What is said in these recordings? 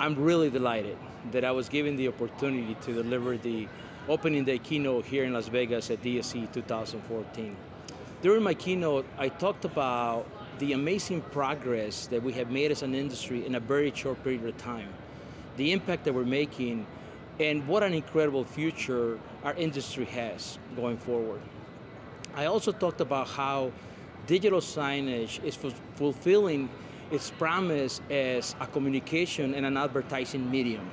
I'm really delighted that I was given the opportunity to deliver the opening day keynote here in Las Vegas at DSE 2014. During my keynote, I talked about the amazing progress that we have made as an industry in a very short period of time, the impact that we're making, and what an incredible future our industry has going forward. I also talked about how digital signage is fulfilling its promise as a communication and an advertising medium.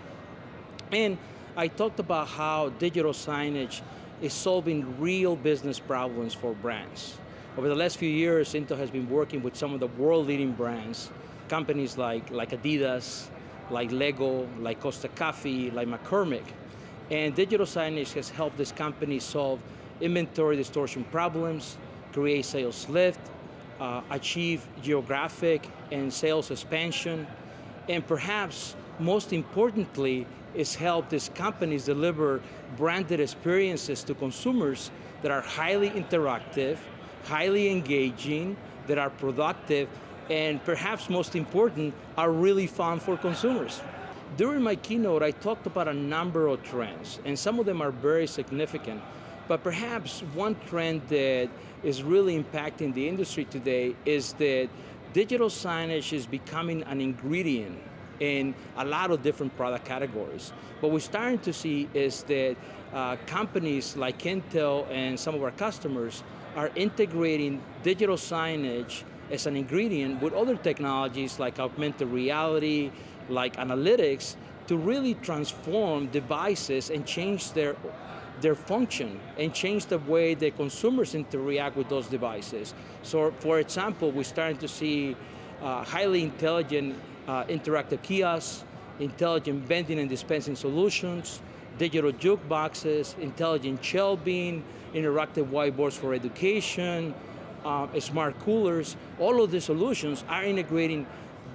And I talked about how digital signage is solving real business problems for brands. Over the last few years, Intel has been working with some of the world-leading brands, companies like Adidas, like Lego, like Costa Coffee, like McCormick. And digital signage has helped these companies solve inventory distortion problems, create sales lift, achieve geographic and sales expansion, and perhaps most importantly, is help these companies deliver branded experiences to consumers that are highly interactive, highly engaging, that are productive, and perhaps most important, are really fun for consumers. During my keynote, I talked about a number of trends, and some of them are very significant, but perhaps one trend that is really impacting the industry today is that digital signage is becoming an ingredient in a lot of different product categories. What we're starting to see is that companies like Intel and some of our customers are integrating digital signage as an ingredient with other technologies like augmented reality, like analytics, to really transform devices and change their function and change the way the consumers interact with those devices. So for example, we're starting to see highly intelligent interactive kiosks, intelligent vending and dispensing solutions, digital jukeboxes, intelligent shelving, interactive whiteboards for education, smart coolers. All of the solutions are integrating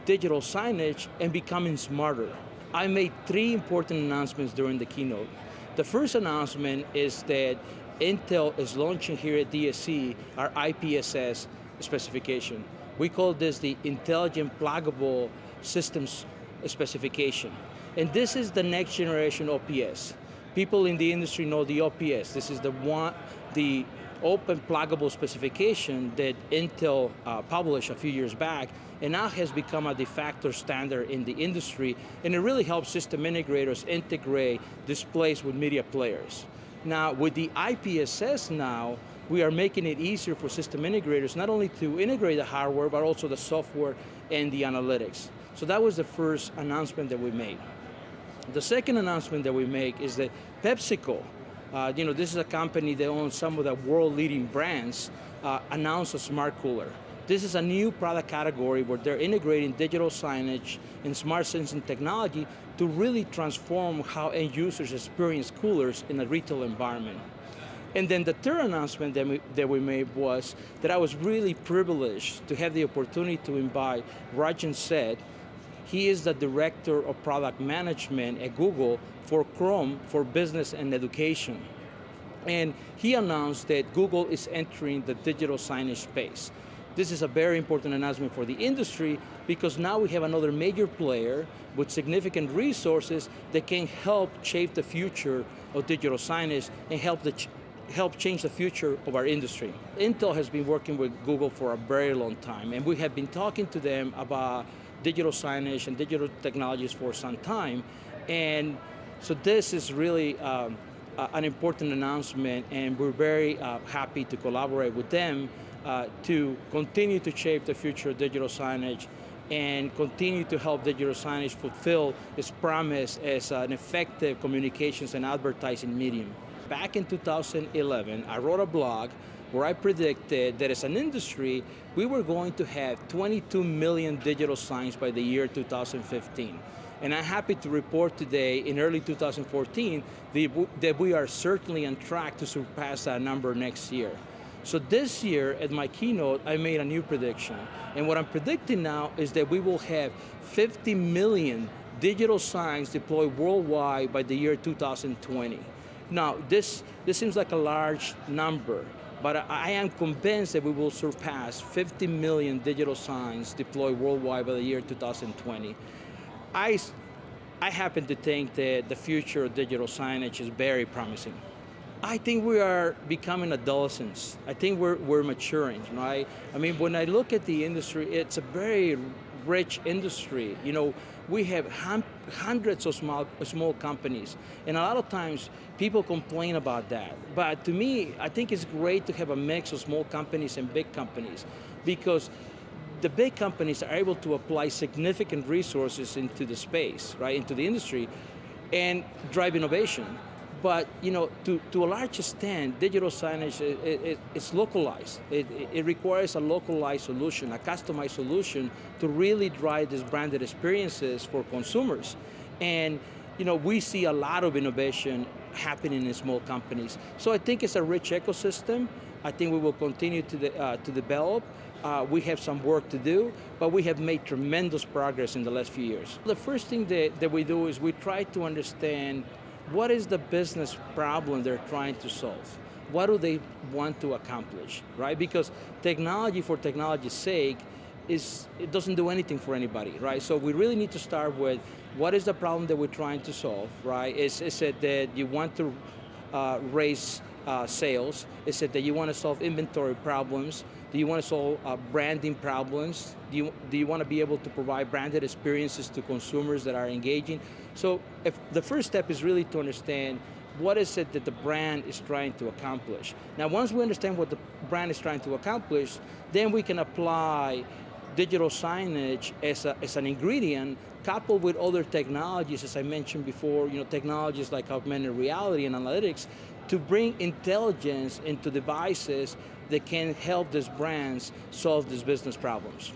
digital signage and becoming smarter. I made 3 important announcements during the keynote. The first announcement is that Intel is launching here at DSE our IPSS specification. We call this the Intelligent Pluggable Systems specification. And this is the next generation OPS. People in the industry know the OPS. This is the open pluggable specification that Intel published a few years back, and now has become a de facto standard in the industry, and it really helps system integrators integrate displays with media players. Now, with the IPSS now, we are making it easier for system integrators not only to integrate the hardware, but also the software and the analytics. So that was the first announcement that we made. The second announcement that we make is that PepsiCo, this is a company that owns some of the world-leading brands, announced a smart cooler. This is a new product category where they're integrating digital signage and smart sensing technology to really transform how end users experience coolers in a retail environment. And then the third announcement that we made was that I was really privileged to have the opportunity to invite Rajan Seth. He is the Director of Product Management at Google for Chrome for Business and Education. And he announced that Google is entering the digital signage space. This is a very important announcement for the industry because now we have another major player with significant resources that can help shape the future of digital signage and help change the future of our industry. Intel has been working with Google for a very long time, and we have been talking to them about digital signage and digital technologies for some time. And so this is really an important announcement, and we're very happy to collaborate with them to continue to shape the future of digital signage and continue to help digital signage fulfill its promise as an effective communications and advertising medium. Back in 2011, I wrote a blog where I predicted that as an industry, we were going to have 22 million digital signs by the year 2015. And I'm happy to report today, in early 2014, that we are certainly on track to surpass that number next year. So this year, at my keynote, I made a new prediction. And what I'm predicting now is that we will have 50 million digital signs deployed worldwide by the year 2020. Now, this seems like a large number, but I am convinced that we will surpass 50 million digital signs deployed worldwide by the year 2020. I happen to think that the future of digital signage is very promising. I think we are becoming adolescents. I think we're maturing, right? I mean, when I look at the industry, it's a very rich industry. You know, we have hundreds of small companies, and a lot of times people complain about that. But to me, I think it's great to have a mix of small companies and big companies, because the big companies are able to apply significant resources into the space, right, into the industry, and drive innovation. But you know, to a large extent, digital signage it's localized. It requires a localized solution, a customized solution to really drive these branded experiences for consumers. And you know, we see a lot of innovation happening in small companies. So I think it's a rich ecosystem. I think we will continue to develop. We have some work to do, but we have made tremendous progress in the last few years. The first thing that we do is we try to understand what is the business problem they're trying to solve? What do they want to accomplish, right? Because technology for technology's sake, it doesn't do anything for anybody, right? So we really need to start with what is the problem that we're trying to solve, right? Is it that you want to raise sales? Is it that you want to solve inventory problems? Do you want to solve branding problems? Do you want to be able to provide branded experiences to consumers that are engaging? So if the first step is really to understand what is it that the brand is trying to accomplish. Now, once we understand what the brand is trying to accomplish, then we can apply digital signage as an ingredient coupled with other technologies, as I mentioned before, you know, technologies like augmented reality and analytics, to bring intelligence into devices that can help these brands solve these business problems.